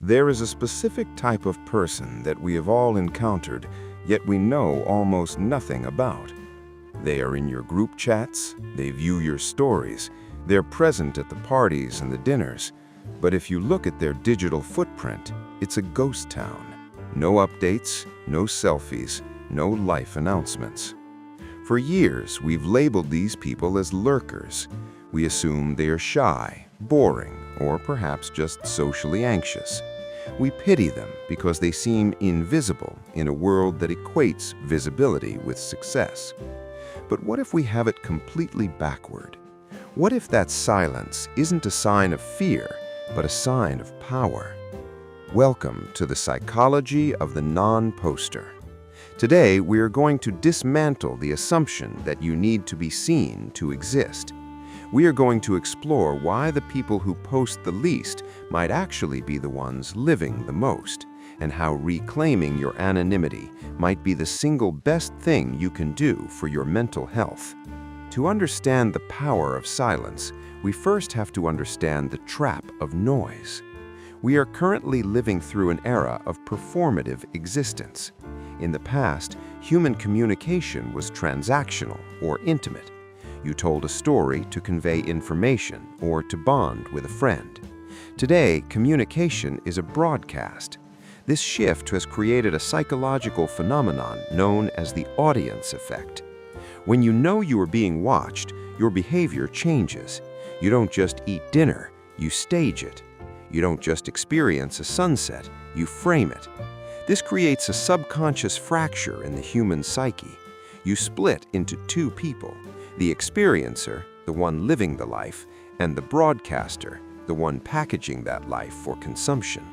There is a specific type of person that we have all encountered, yet we know almost nothing about. They are in your group chats, they view your stories, they're present at the parties and the dinners. But if you look at their digital footprint, it's a ghost town. No updates, no selfies, no life announcements. For years, we've labeled these people as lurkers. We assume they are shy, boring, or perhaps just socially anxious. We pity them because they seem invisible in a world that equates visibility with success. But what if we have it completely backward? What if that silence isn't a sign of fear, but a sign of power? Welcome to the psychology of the non-poster. Today, we are going to dismantle the assumption that you need to be seen to exist. We are going to explore why the people who post the least might actually be the ones living the most, and how reclaiming your anonymity might be the single best thing you can do for your mental health. To understand the power of silence, we first have to understand the trap of noise. We are currently living through an era of performative existence. In the past, human communication was transactional or intimate. You told a story to convey information or to bond with a friend. Today, communication is a broadcast. This shift has created a psychological phenomenon known as the audience effect. When you know you are being watched, your behavior changes. You don't just eat dinner, you stage it. You don't just experience a sunset, you frame it. This creates a subconscious fracture in the human psyche. You split into two people: the experiencer, the one living the life, and the broadcaster, the one packaging that life for consumption.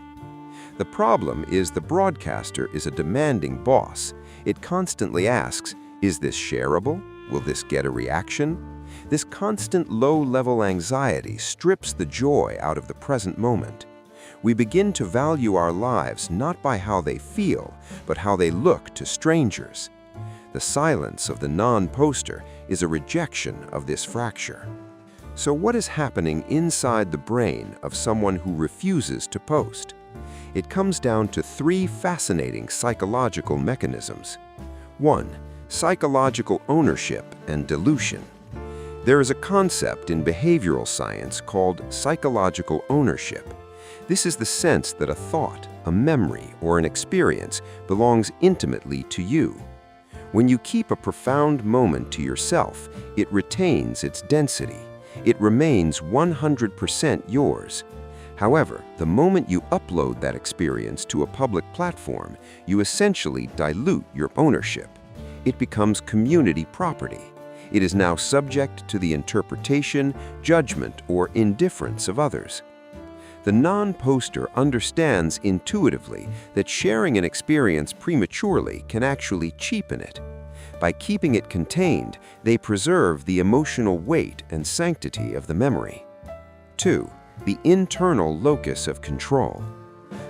The problem is the broadcaster is a demanding boss. It constantly asks, is this shareable? Will this get a reaction? This constant low-level anxiety strips the joy out of the present moment. We begin to value our lives not by how they feel, but how they look to strangers. The silence of the non-poster is a rejection of this fracture. So what is happening inside the brain of someone who refuses to post? It comes down to three fascinating psychological mechanisms. 1. Psychological ownership and dilution. There is a concept in behavioral science called psychological ownership. This is the sense that a thought, a memory, or an experience belongs intimately to you. When you keep a profound moment to yourself, it retains its density. It remains 100% yours. However, the moment you upload that experience to a public platform, you essentially dilute your ownership. It becomes community property. It is now subject to the interpretation, judgment, or indifference of others. The non-poster understands intuitively that sharing an experience prematurely can actually cheapen it. By keeping it contained, they preserve the emotional weight and sanctity of the memory. 2. The internal locus of control.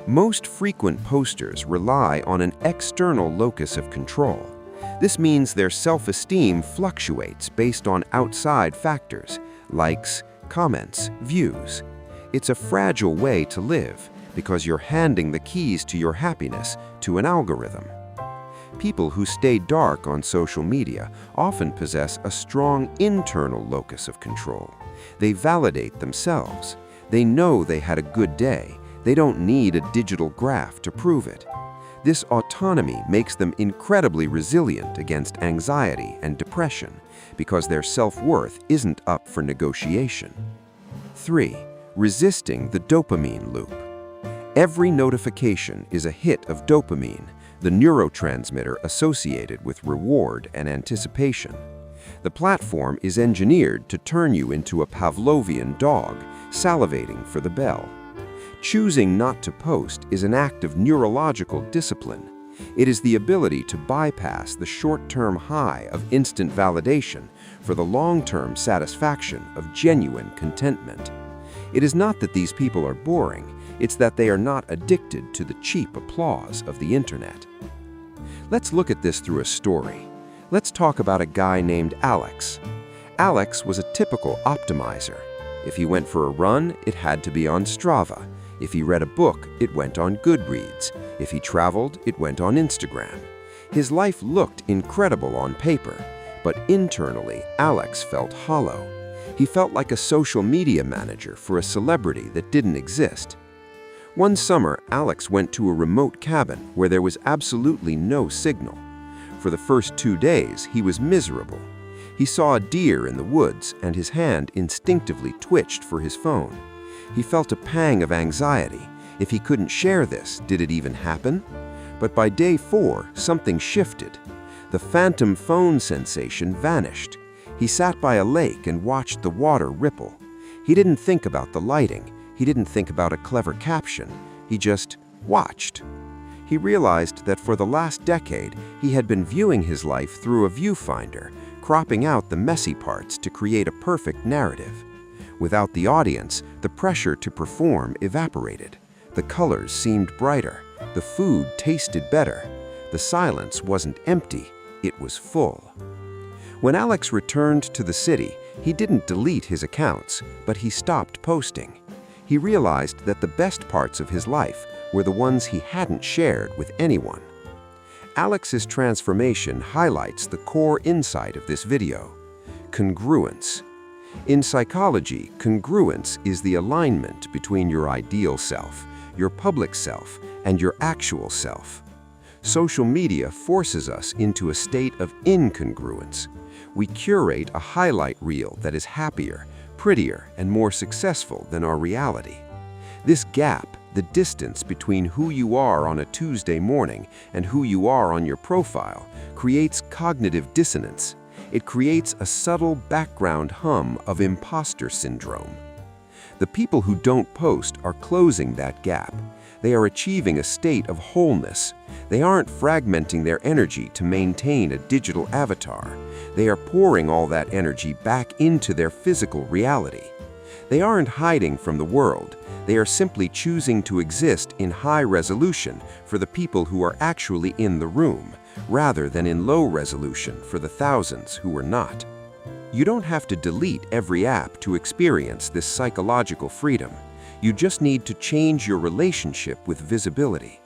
Most frequent posters rely on an external locus of control. This means their self-esteem fluctuates based on outside factors, likes, comments, views. It's a fragile way to live because you're handing the keys to your happiness to an algorithm. People who stay dark on social media often possess a strong internal locus of control. They validate themselves. They know they had a good day. They don't need a digital graph to prove it. This autonomy makes them incredibly resilient against anxiety and depression because their self-worth isn't up for negotiation. 3. Resisting the dopamine loop. Every notification is a hit of dopamine, the neurotransmitter associated with reward and anticipation. The platform is engineered to turn you into a Pavlovian dog, salivating for the bell. Choosing not to post is an act of neurological discipline. It is the ability to bypass the short-term high of instant validation for the long-term satisfaction of genuine contentment. It is not that these people are boring, it's that they are not addicted to the cheap applause of the internet. Let's look at this through a story. Let's talk about a guy named Alex. Alex was a typical optimizer. If he went for a run, it had to be on Strava. If he read a book, it went on Goodreads. If he traveled, it went on Instagram. His life looked incredible on paper, but internally, Alex felt hollow. He felt like a social media manager for a celebrity that didn't exist. One summer, Alex went to a remote cabin where there was absolutely no signal. For the first 2 days, he was miserable. He saw a deer in the woods, and his hand instinctively twitched for his phone. He felt a pang of anxiety. If he couldn't share this, did it even happen? But by day 4, something shifted. The phantom phone sensation vanished. He sat by a lake and watched the water ripple. He didn't think about the lighting. He didn't think about a clever caption. He just watched. He realized that for the last decade, he had been viewing his life through a viewfinder, cropping out the messy parts to create a perfect narrative. Without the audience, the pressure to perform evaporated. The colors seemed brighter. The food tasted better. The silence wasn't empty, it was full. When Alex returned to the city, he didn't delete his accounts, but he stopped posting. He realized that the best parts of his life were the ones he hadn't shared with anyone. Alex's transformation highlights the core insight of this video: congruence. In psychology, congruence is the alignment between your ideal self, your public self, and your actual self. Social media forces us into a state of incongruence. We curate a highlight reel that is happier, prettier, and more successful than our reality. This gap, the distance between who you are on a Tuesday morning and who you are on your profile, creates cognitive dissonance. It creates a subtle background hum of imposter syndrome. The people who don't post are closing that gap. They are achieving a state of wholeness. They aren't fragmenting their energy to maintain a digital avatar. They are pouring all that energy back into their physical reality. They aren't hiding from the world. They are simply choosing to exist in high resolution for the people who are actually in the room, rather than in low resolution for the thousands who are not. You don't have to delete every app to experience this psychological freedom. You just need to change your relationship with visibility.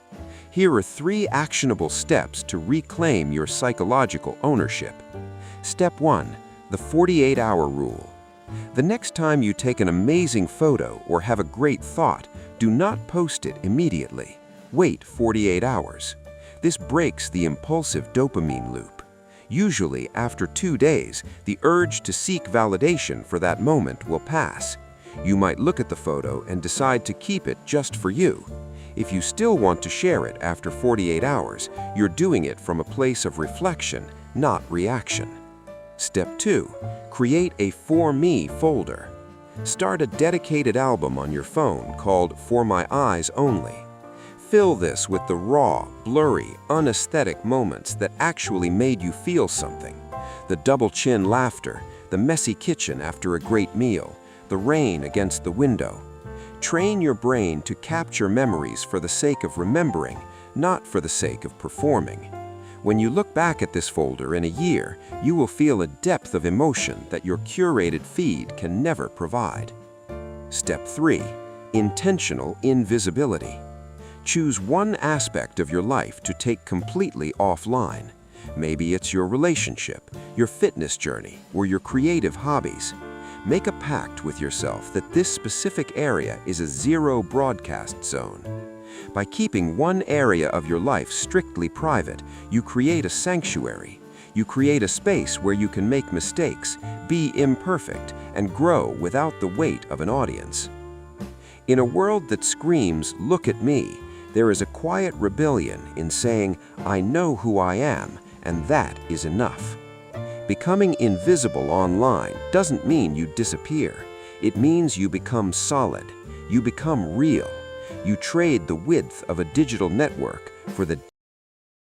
Here are 3 actionable steps to reclaim your psychological ownership. Step 1. The 48-hour rule. The next time you take an amazing photo or have a great thought, do not post it immediately. Wait 48 hours. This breaks the impulsive dopamine loop. Usually, after 2 days, the urge to seek validation for that moment will pass. You might look at the photo and decide to keep it just for you. If you still want to share it after 48 hours, you're doing it from a place of reflection, not reaction. Step 2. Create a For Me folder. Start a dedicated album on your phone called For My Eyes Only. Fill this with the raw, blurry, unaesthetic moments that actually made you feel something. The double chin laughter, the messy kitchen after a great meal, the rain against the window. Train your brain to capture memories for the sake of remembering, not for the sake of performing. When you look back at this folder in a year, you will feel a depth of emotion that your curated feed can never provide. Step 3. Intentional invisibility. Choose one aspect of your life to take completely offline. Maybe it's your relationship, your fitness journey, or your creative hobbies. Make a pact with yourself that this specific area is a zero broadcast zone. By keeping one area of your life strictly private, you create a sanctuary. You create a space where you can make mistakes, be imperfect, and grow without the weight of an audience. In a world that screams, "Look at me," there is a quiet rebellion in saying, "I know who I am, and that is enough." Becoming invisible online doesn't mean you disappear. It means you become solid. You become real. You trade the width of a digital network for the